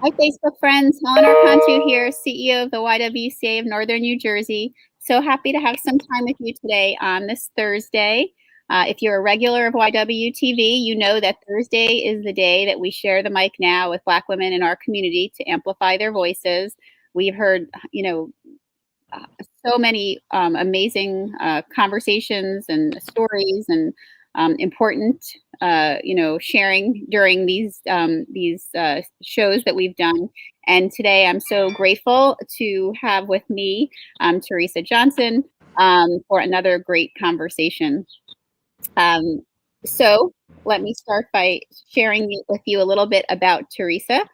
Hi, Facebook friends. Helen Archontou here, CEO of the YWCA of Northern New Jersey. So happy to have some time with you today on this Thursday. If you're a regular of YWTV, you know that Thursday is the day that we share the mic now with Black women in our community to amplify their voices. We've heard, so many amazing conversations and stories and important, sharing during these shows that we've done. And today, I'm so grateful to have with me Theresa Johnston for another great conversation. Um, so let me start by sharing with you a little bit about Theresa.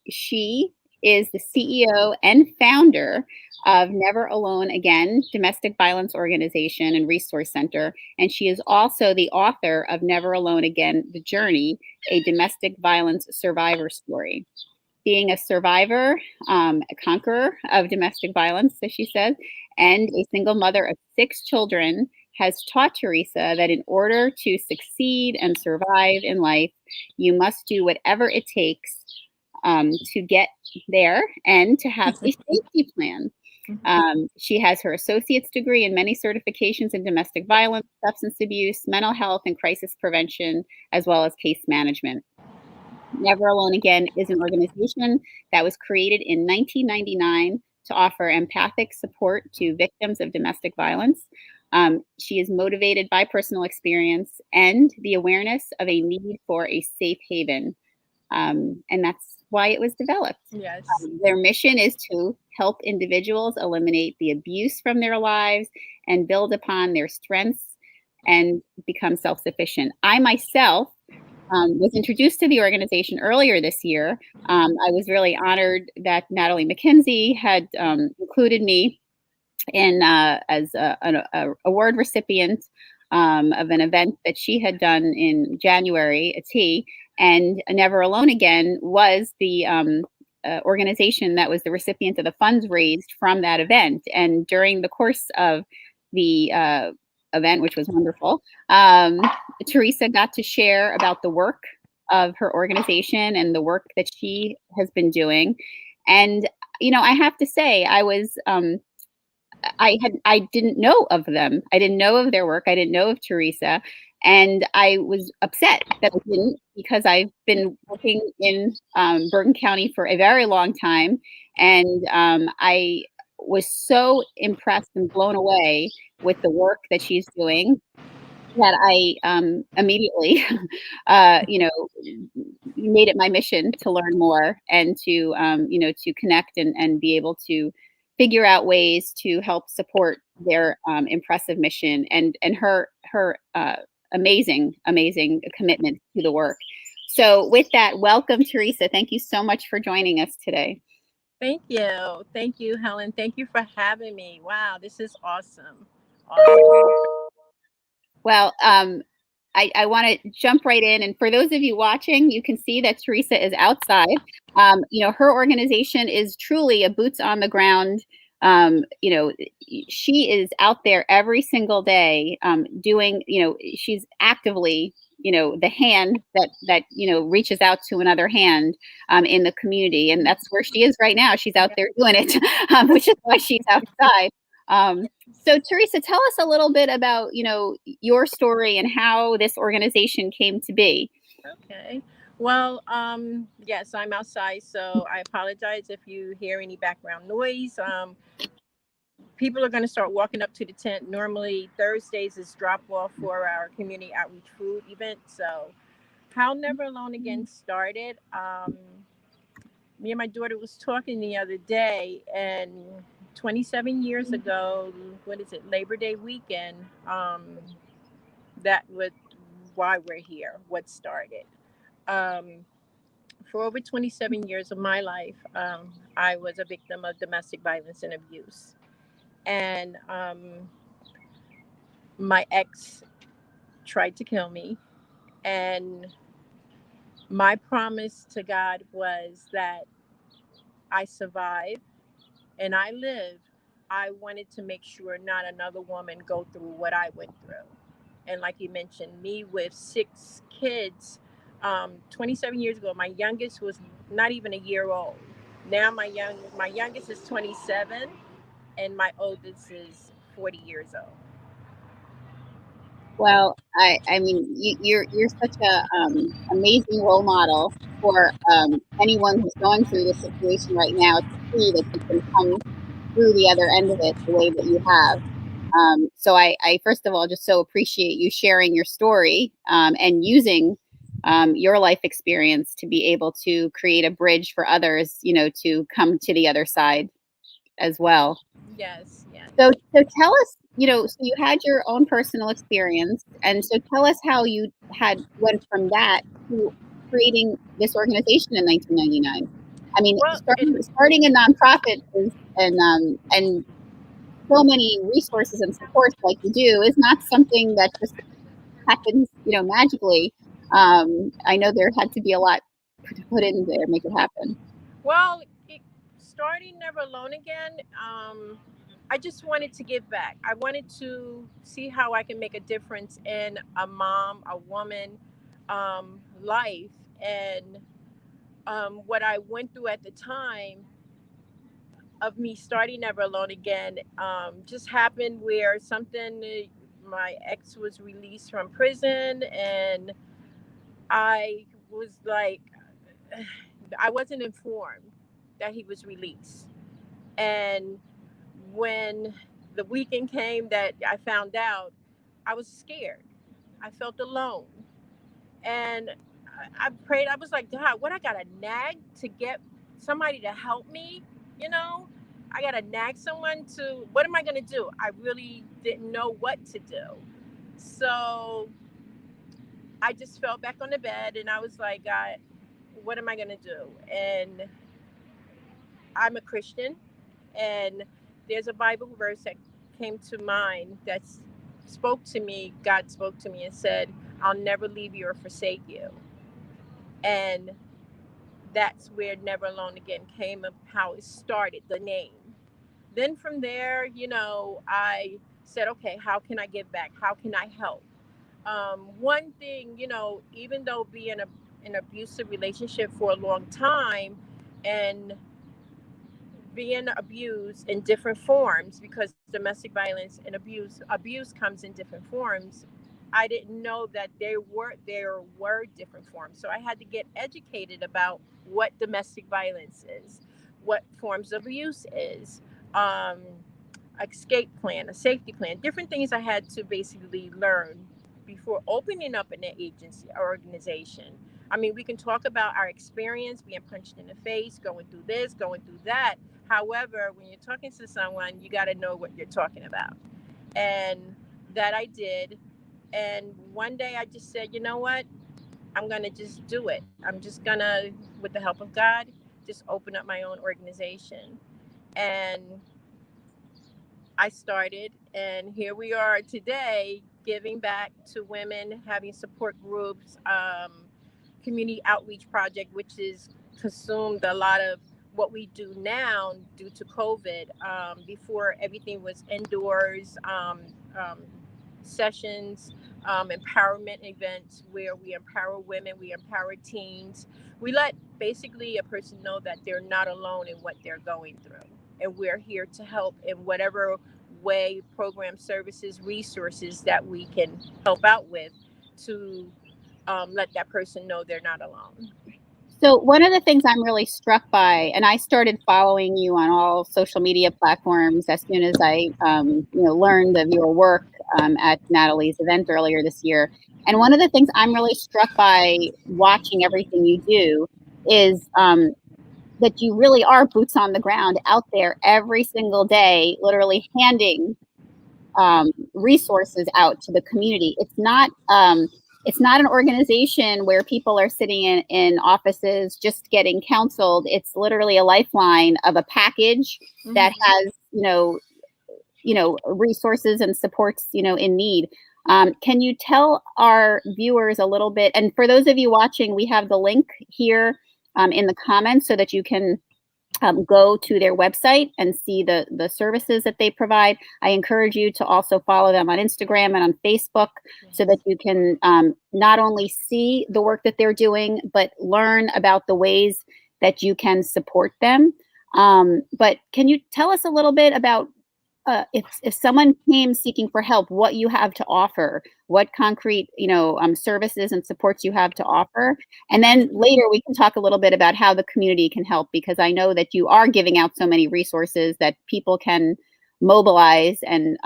She is the CEO and founder of Never Alone Again Domestic Violence Organization and Resource Center. And she is also the author of Never Alone Again, The Journey, a domestic violence survivor story. Being a survivor, a conqueror of domestic violence, as she says, and a single mother of 6 children, has taught Theresa that in order to succeed and survive in life, you must do whatever it takes to get there and to have a safety plan. She has her associate's degree and many certifications in domestic violence, substance abuse, mental health, and crisis prevention, as well as case management. Never Alone Again is an organization that was created in 1999 to offer empathic support to victims of domestic violence. She is motivated by personal experience and the awareness of a need for a safe haven. And that's why it was developed. Yes. Their mission is to help individuals eliminate the abuse from their lives and build upon their strengths and become self-sufficient. I myself was introduced to the organization earlier this year. I was really honored that Natalie McKenzie had included me in as an award recipient of an event that she had done in January, a tea, and Never Alone Again was the organization that was the recipient of the funds raised from that event. And during the course of the event, which was wonderful, Theresa got to share about the work of her organization and the work that she has been doing. And, I have to say, I didn't know of them. I didn't know of their work. I didn't know of Theresa. And I was upset that I didn't, because I've been working in Bergen County for a very long time. And I was so impressed and blown away with the work that she's doing that I immediately, made it my mission to learn more and to connect and be able to figure out ways to help support their impressive mission and her amazing commitment to the work. So with that, welcome, Theresa. Thank you so much for joining us today. Thank you, Helen. Thank you for having me. Wow, this is awesome. Well, I want to jump right in. And for those of you watching, you can see that Theresa is outside. Her organization is truly a boots on the ground. She is out there every single day doing, she's actively, the hand that reaches out to another hand in the community. And that's where she is right now. She's out there doing it, which is why she's outside. So Theresa, tell us a little bit about, your story and how this organization came to be. Okay. Well, yes, I'm outside, so I apologize if you hear any background noise. People are going to start walking up to the tent. Normally Thursdays is drop off for our community outreach food event. So how Never Alone Again started. Me and my daughter was talking the other day, and 27 years ago, what is it, Labor Day weekend, that was why we're here, what started. Um, for over 27 years of my life, I was a victim of domestic violence and abuse. And my ex tried to kill me. And my promise to God was that I survived and I live. I wanted to make sure not another woman go through what I went through. And like you mentioned, me with 6 kids, 27 years ago, my youngest was not even a year old. Now my youngest is 27, and my oldest is 40 years old. Well, I mean, you're such a amazing role model for anyone who's going through this situation right now to see that you can come through the other end of it the way that you have. So I first of all just so appreciate you sharing your story and using your life experience to be able to create a bridge for others, you know, to come to the other side as well. Yes, yes. So tell us, you know, so you had your own personal experience, and so tell us how you had went from that to creating this organization in 1999. I mean, Well, starting a nonprofit is and so many resources and supports like you do is not something that just happens, you know, magically. I know there had to be a lot put in there to make it happen. well, starting Never Alone Again, I just wanted to give back. I wanted to see how I can make a difference in a mom, a woman, life. And what I went through at the time of me starting Never Alone Again just happened where my ex was released from prison, and I was like, I wasn't informed that he was released. And when the weekend came that I found out, I was scared. I felt alone. And I prayed. I was like, God, what, I got to nag to get somebody to help me? You know, I got to nag someone to, what am I going to do? I really didn't know what to do. So I just fell back on the bed and I was like, God, what am I going to do? And I'm a Christian, and there's a Bible verse that came to mind that spoke to me. God spoke to me and said, I'll never leave you or forsake you. And that's where Never Alone Again came of how it started, the name. Then from there, I said, okay, how can I give back? How can I help? One thing, even though being an abusive relationship for a long time and being abused in different forms, because domestic violence and abuse comes in different forms. I didn't know that there were different forms, so I had to get educated about what domestic violence is, what forms of abuse is, um, escape plan, a safety plan, different things I had to basically learn before opening up an agency or organization. I mean, we can talk about our experience being punched in the face, going through this, going through that. However, when you're talking to someone, you got to know what you're talking about. And that I did. And one day I just said, you know what? I'm going to just do it. I'm just going to, with the help of God, just open up my own organization. And I started, and here we are today, giving back to women, having support groups, community outreach project, which is consumed a lot of what we do now due to COVID. Before, everything was indoors, sessions, empowerment events where we empower women, we empower teens. We let basically a person know that they're not alone in what they're going through. And we're here to help in whatever way, program, services, resources that we can help out with to let that person know they're not alone. So one of the things I'm really struck by, and I started following you on all social media platforms as soon as I, learned of your work at Natalie's event earlier this year. And one of the things I'm really struck by watching everything you do is that you really are boots on the ground out there every single day, literally handing resources out to the community. It's not an organization where people are sitting in offices just getting counseled. It's literally a lifeline of a package that has, resources and supports, in need. Can you tell our viewers a little bit? And for those of you watching, we have the link here in the comments so that you can go to their website and see the services that they provide. I encourage you to also follow them on Instagram and on Facebook so that you can not only see the work that they're doing, but learn about the ways that you can support them. But can you tell us a little bit about if someone came seeking for help, what you have to offer, what concrete, services and supports you have to offer. And then later we can talk a little bit about how the community can help, because I know that you are giving out so many resources that people can mobilize and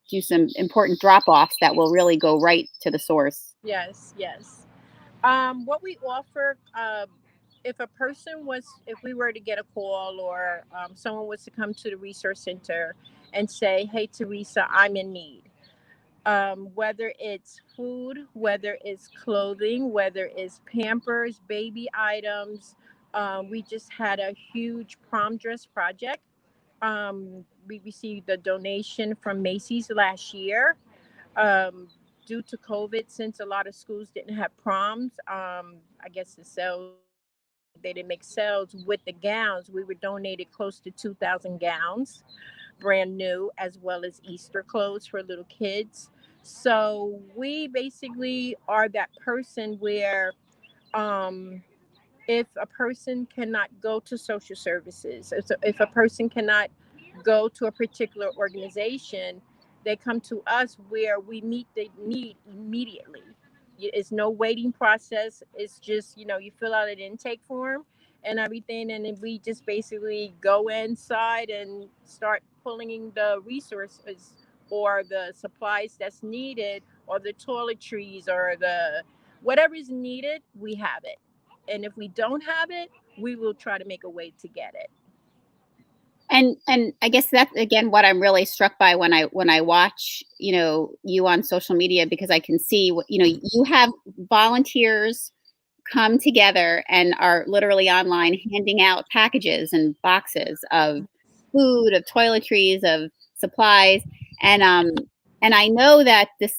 do some important drop-offs that will really go right to the source. Yes, yes. What we offer, if we were to get a call, or someone was to come to the resource center and say, "Hey, Theresa, I'm in need," whether it's food, whether it's clothing, whether it's Pampers, baby items. We just had a huge prom dress project. We received a donation from Macy's last year. Um, Due to COVID, since a lot of schools didn't have proms, I guess they didn't make sales with the gowns. We were donated close to 2,000 gowns, brand new, as well as Easter clothes for little kids. So we basically are that person where, um, if a person cannot go to social services, if a person cannot go to a particular organization, they come to us where we meet the need immediately. It's no waiting process. It's just, you fill out an intake form and everything. And then we just basically go inside and start pulling the resources or the supplies that's needed, or the toiletries, or the whatever is needed, we have it. And if we don't have it, we will try to make a way to get it. And I guess that's again what I'm really struck by when I watch, you on social media, because I can see what, you have volunteers come together and are literally online handing out packages and boxes of food, of toiletries, of supplies. And I know that this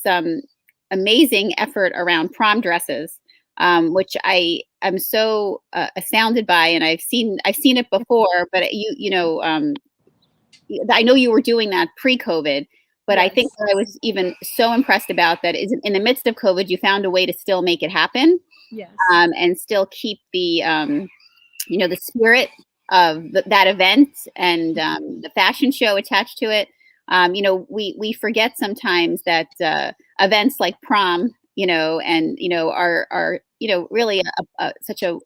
amazing effort around prom dresses, which I am so astounded by, and I've seen it before, but I know you were doing that pre-COVID, but I think Yes. what I was even so impressed about that is in the midst of COVID, you found a way to still make it happen, Yes. and still keep the spirit of that event and the fashion show attached to it. We forget sometimes that events like prom, and are really such a,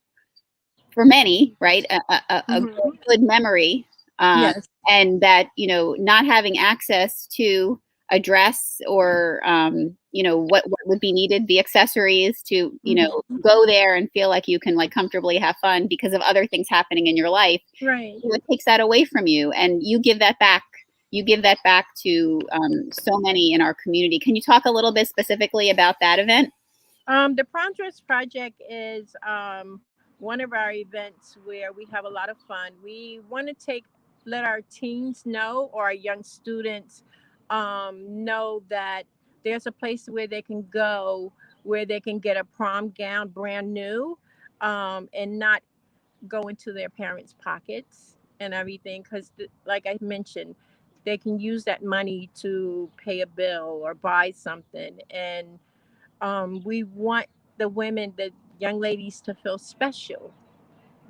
for many, right, a Hmm. good memory, um, Yes. and that not having access to a dress or what would be needed, the accessories to Hmm. go there and feel like you can like comfortably have fun because of other things happening in your life. Right. It takes that away from you, and you give that back. You give that back to so many in our community. Can you talk a little bit specifically about that event? The Prom Dress Project is one of our events where we have a lot of fun. We want to let our teens know, or our young students know, that there's a place where they can go, where they can get a prom gown brand new, and not go into their parents' pockets and everything. Because, like I mentioned, they can use that money to pay a bill or buy something. And we want the young ladies, to feel special.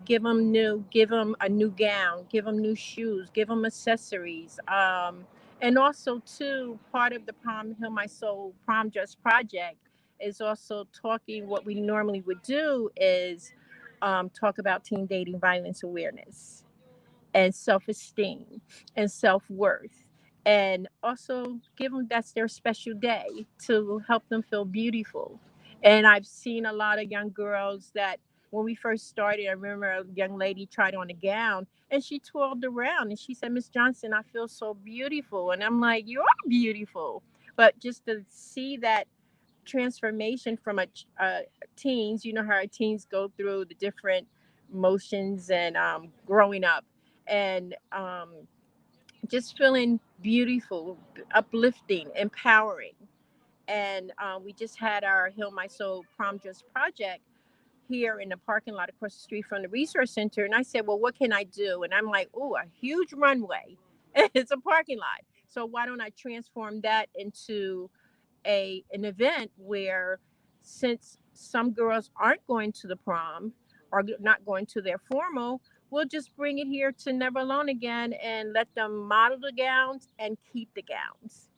Give them a new gown, give them new shoes, give them accessories. And also, too, part of the Prom Heal My Soul Prom Dress Project is also talking. What we normally would do is talk about teen dating violence awareness, and self-esteem, and self-worth, and also give them, that's their special day, to help them feel beautiful. And I've seen a lot of young girls that, when we first started, I remember a young lady tried on a gown and she twirled around and she said, "Miss Johnston, I feel so beautiful." And I'm like, "You are beautiful." But just to see that transformation from a teens, how our teens go through the different motions, and growing up, and just feeling beautiful, uplifting, empowering. And we just had our Heal My Soul Prom Dress Project here in the parking lot across the street from the resource center. And I said, well, what can I do? And I'm like, oh, a huge runway. It's a parking lot. So why don't I transform that into an event where, since some girls aren't going to the prom or not going to their formal, we'll just bring it here to Never Alone Again and let them model the gowns and keep the gowns.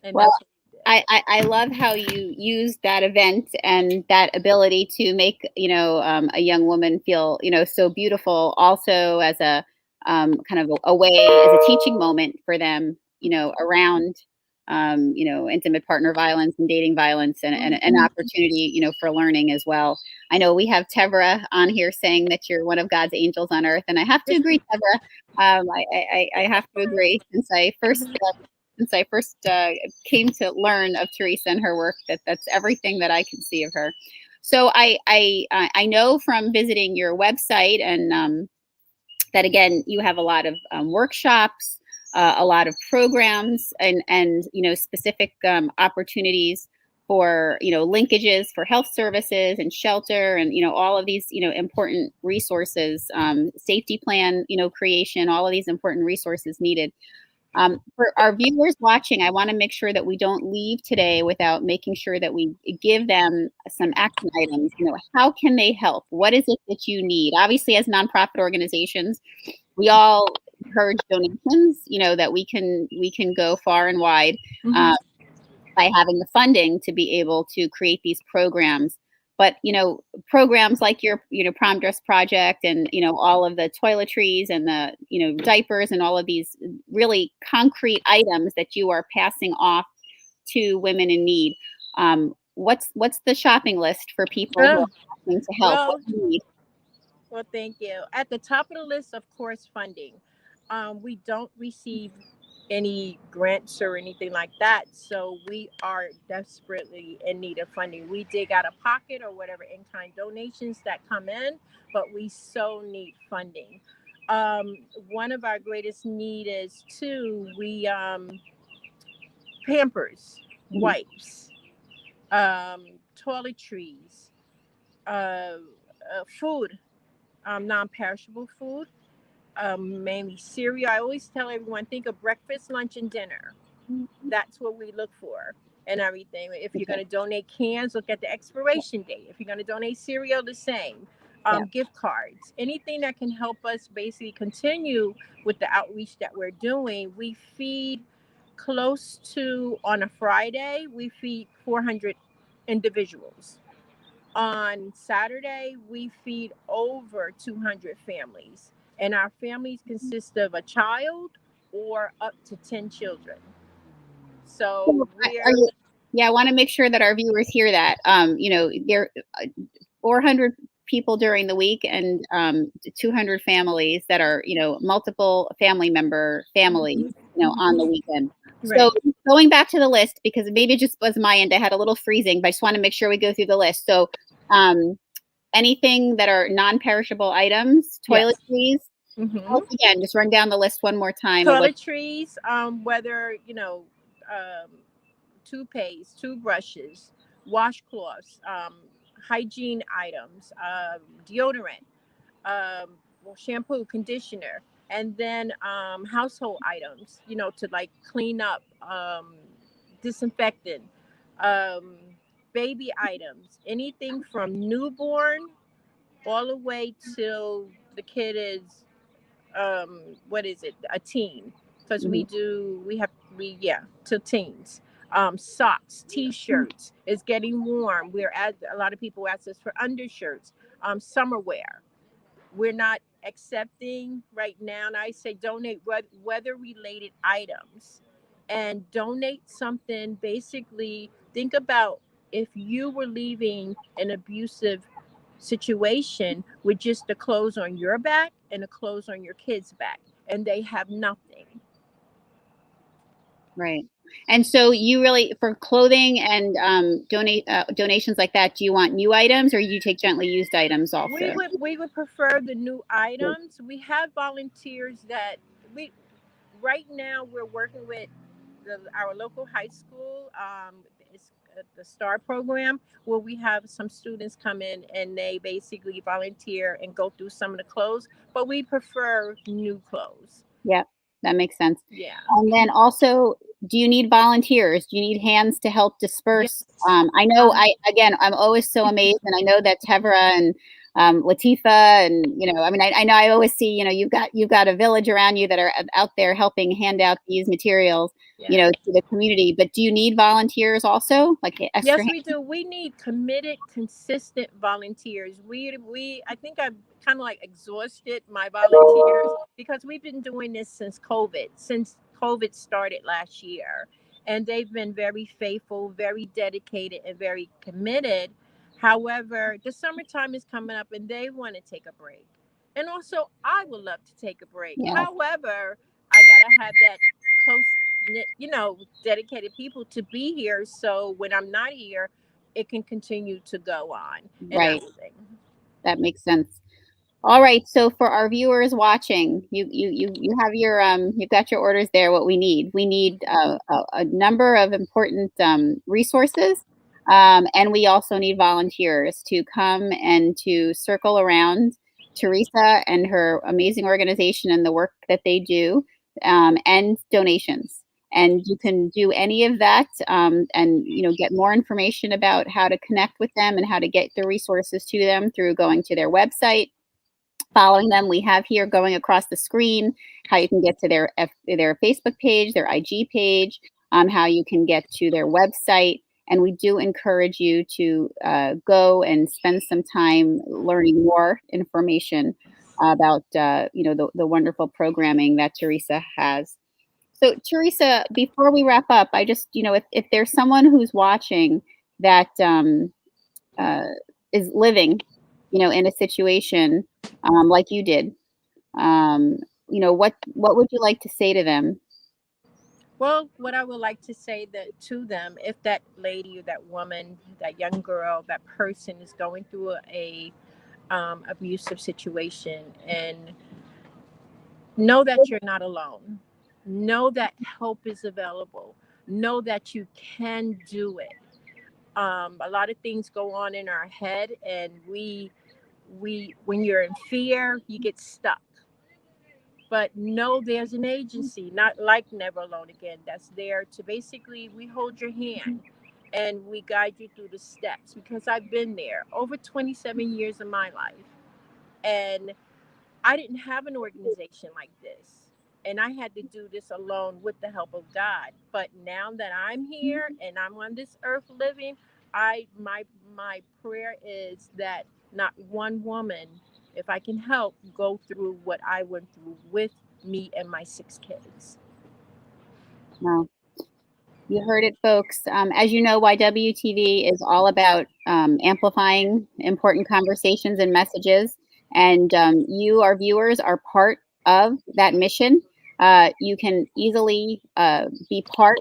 And Well, that's what we did. I love how you use that event and that ability to make, a young woman feel, so beautiful, also as a kind of a way, as a teaching moment for them, around, intimate partner violence and dating violence, and an opportunity, for learning as well. I know we have Tevra on here saying that you're one of God's angels on earth, and I have to agree, Tevra. I have to agree, since I first came to learn of Theresa and her work, that's everything that I can see of her. So I know from visiting your website, and that, again, you have a lot of workshops, a lot of programs, and specific opportunities for linkages for health services and shelter, and all of these important resources, safety plan creation, all of these important resources needed. For our viewers watching, I want to make sure that we don't leave today without making sure that we give them some action items. How can they help? What is it that you need? Obviously, as nonprofit organizations, we all encourage donations, that we can go far and wide by having the funding to be able to create these programs. But programs like your prom dress project, and all of the toiletries and the diapers and all of these really concrete items that you are passing off to women in need. What's the shopping list for people who are asking to help? Well, What do you need? well, thank you. At the top of the list, of course, funding. We don't receive any grants or anything like that, so we are desperately in need of funding. We dig out of pocket or whatever in-kind donations that come in, but we so need funding. One of our greatest need is too, we Pampers, wipes, toiletries, food, non-perishable food, mainly cereal. I always tell everyone, think of breakfast, lunch, and dinner. That's what we look for and everything. If you're going to donate cans, look at the expiration date. If you're going to donate cereal, the same. Gift cards, anything that can help us basically continue with the outreach that we're doing. We feed close to, on a Friday, we feed 400 individuals. On Saturday, we feed over 200 families, and our families consist of a child or up to 10 children. So I want to make sure that our viewers hear that. There are 400 people during the week, and 200 families that are multiple family families on the weekend. Right. So going back to the list, because maybe it just was my end, I had a little freezing, but I just want to make sure we go through the list. So anything that are non-perishable items, toiletries. Again, just run down the list one more time. Toiletries, whether toothpaste, toothbrushes, washcloths, hygiene items, deodorant, shampoo, conditioner, and then household items, to like clean up, disinfectant, baby items, anything from newborn all the way till the kid is a teen, because till teens. Socks, t-shirts. It's getting warm. A lot of people ask us for undershirts, summer wear. We're not accepting right now, and I say donate weather related items, and donate something. Basically, think about if you were leaving an abusive situation with just the clothes on your back and the clothes on your kids' back, and they have nothing. Right. And so you really, for clothing and donations like that, do you want new items, or you take gently used items also? We would prefer the new items. We have volunteers that right now we're working with our local high school. It's the STAR program, where we have some students come in and they basically volunteer and go through some of the clothes, but we prefer new clothes. Yep, that makes sense. Yeah. And then also, do you need volunteers? Do you need hands to help disperse? Yes. I know, I'm always so amazed, and I know that Tevra and Latifa, and I know I always see, you've got a village around you that are out there helping hand out these materials, Yeah. to the community. But do you need volunteers also, like extra? Yes, we do. We need committed, consistent volunteers. I think I've kind of like exhausted my volunteers because we've been doing this since COVID started last year. And they've been very faithful, very dedicated, and very committed. However, the summertime is coming up and they want to take a break. And also, I would love to take a break. Yeah. However, I got to have that close knit, dedicated people to be here. So when I'm not here, it can continue to go on. And Right. everything. That makes sense. All right. So for our viewers watching, you have your you've got your orders there. What we need a number of important resources, and we also need volunteers to come and to circle around Theresa and her amazing organization and the work that they do, and donations. And you can do any of that, and get more information about how to connect with them and how to get the resources to them through going to their website, following them. We have here going across the screen how you can get to their Facebook page, their IG page, how you can get to their website. And we do encourage you to go and spend some time learning more information about the wonderful programming that Theresa has. So Theresa, before we wrap up, I just, if there's someone who's watching that is living, in a situation like you did, what would you like to say to them? Well, what I would like to say to them, if that lady or that woman, that young girl, that person is going through a abusive situation, and know that you're not alone. Know that help is available. Know that you can do it. A lot of things go on in our head, and we when you're in fear, you get stuck. But know there's an agency, not like Never Alone Again, that's there to basically, we hold your hand and we guide you through the steps, because I've been there over 27 years of my life. And I didn't have an organization like this. And I had to do this alone with the help of God. But now that I'm here and I'm on this earth living, my prayer is that not one woman, if I can help, go through what I went through with me and my 6 kids. Wow. You heard it, folks. As you know, YWTV is all about amplifying important conversations and messages. And you, our viewers, are part of that mission. You can easily be part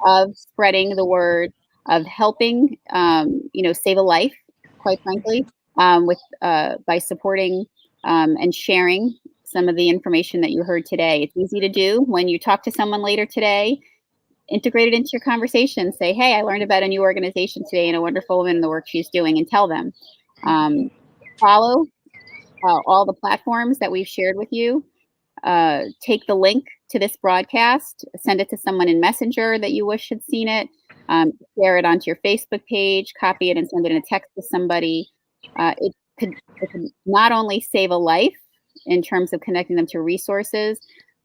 of spreading the word, of helping, save a life, quite frankly, by supporting and sharing some of the information that you heard today. It's easy to do when you talk to someone later today. Integrate it into your conversation. Say, hey, I learned about a new organization today and a wonderful woman in the work she's doing, and tell them. Follow all the platforms that we've shared with you. Take the link to this broadcast, send it to someone in Messenger that you wish had seen it, share it onto your Facebook page, copy it and send it in a text to somebody. It could not only save a life in terms of connecting them to resources,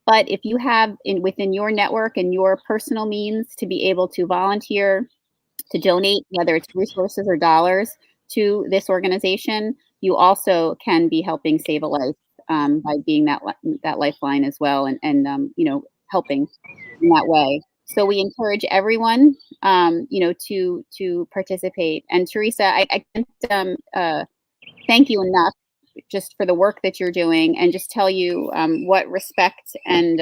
but if you have within your network and your personal means to be able to volunteer, to donate, whether it's resources or dollars to this organization, you also can be helping save a life by being that lifeline as well, and helping in that way. So we encourage everyone, to participate. And Theresa, I can't thank you enough just for the work that you're doing, and just tell you what respect and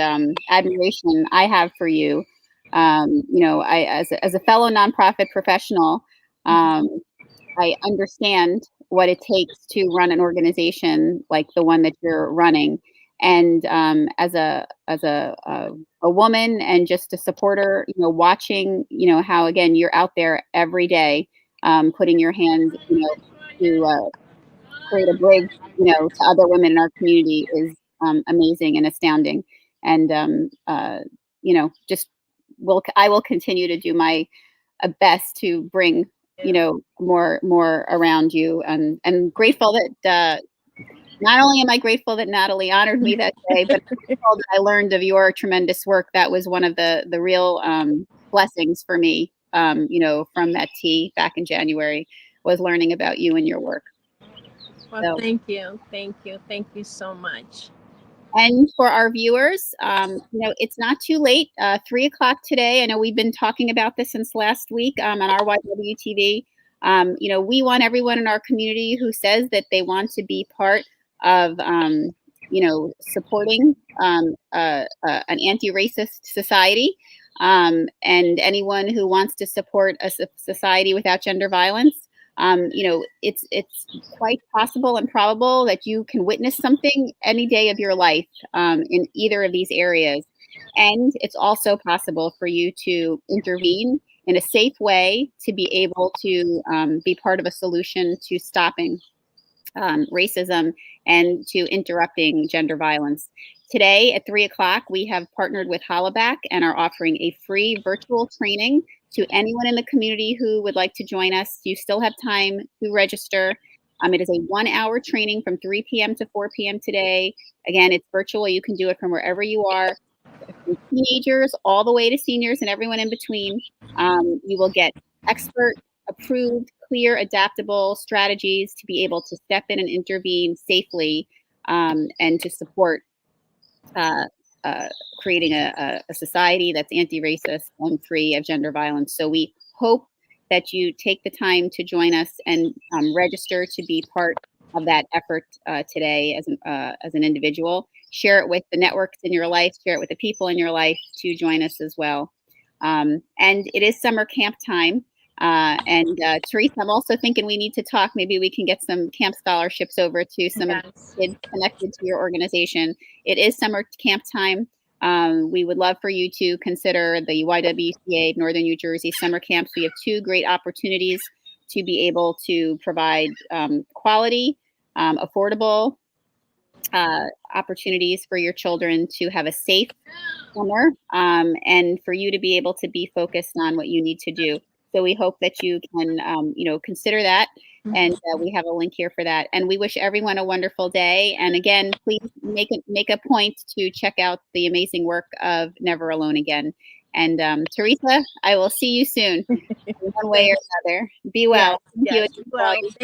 admiration I have for you. I as a fellow nonprofit professional, I understand what it takes to run an organization like the one that you're running. And as a woman and just a supporter, watching, how again you're out there every day, putting your hand, to create a bridge, to other women in our community is amazing and astounding. And just I will continue to do my best to bring more around you, and grateful that not only am I grateful that Natalie honored me that day, but I'm grateful that I learned of your tremendous work. That was one of the real blessings for me, from that tea back in January, was learning about you and your work. Well, So, thank you. Thank you. Thank you so much. and for our viewers, it's not too late. 3 o'clock today. I know we've been talking about this since last week on our YWTV. We want everyone in our community who says that they want to be part of, supporting an anti-racist society, and anyone who wants to support a society without gender violence. It's quite possible and probable that you can witness something any day of your life in either of these areas. And it's also possible for you to intervene in a safe way to be able to be part of a solution to stopping racism and to interrupting gender violence. Today at 3 o'clock, we have partnered with Hollaback and are offering a free virtual training to anyone in the community who would like to join us. You still have time to register. It is a 1-hour training from 3 p.m. to 4 p.m. today. Again, it's virtual. You can do it from wherever you are, from teenagers all the way to seniors and everyone in between. You will get expert approved, clear, adaptable strategies to be able to step in and intervene safely, and to support creating a society that's anti-racist and free of gender violence. So we hope that you take the time to join us and register to be part of that effort today as an individual. Share it with the networks in your life, share it with the people in your life to join us as well. And it is summer camp time. And Theresa, I'm also thinking we need to talk. Maybe we can get some camp scholarships over to some of the kids connected to your organization. It is summer camp time. We would love for you to consider the YWCA Northern New Jersey summer camps. We have 2 great opportunities to be able to provide quality, affordable opportunities for your children to have a safe summer, and for you to be able to be focused on what you need to do. So we hope that you can, consider that. And we have a link here for that. And we wish everyone a wonderful day. And again, please make a point to check out the amazing work of Never Alone Again. And Theresa, I will see you soon, one way or another. Be well. Yes, Thank you. well.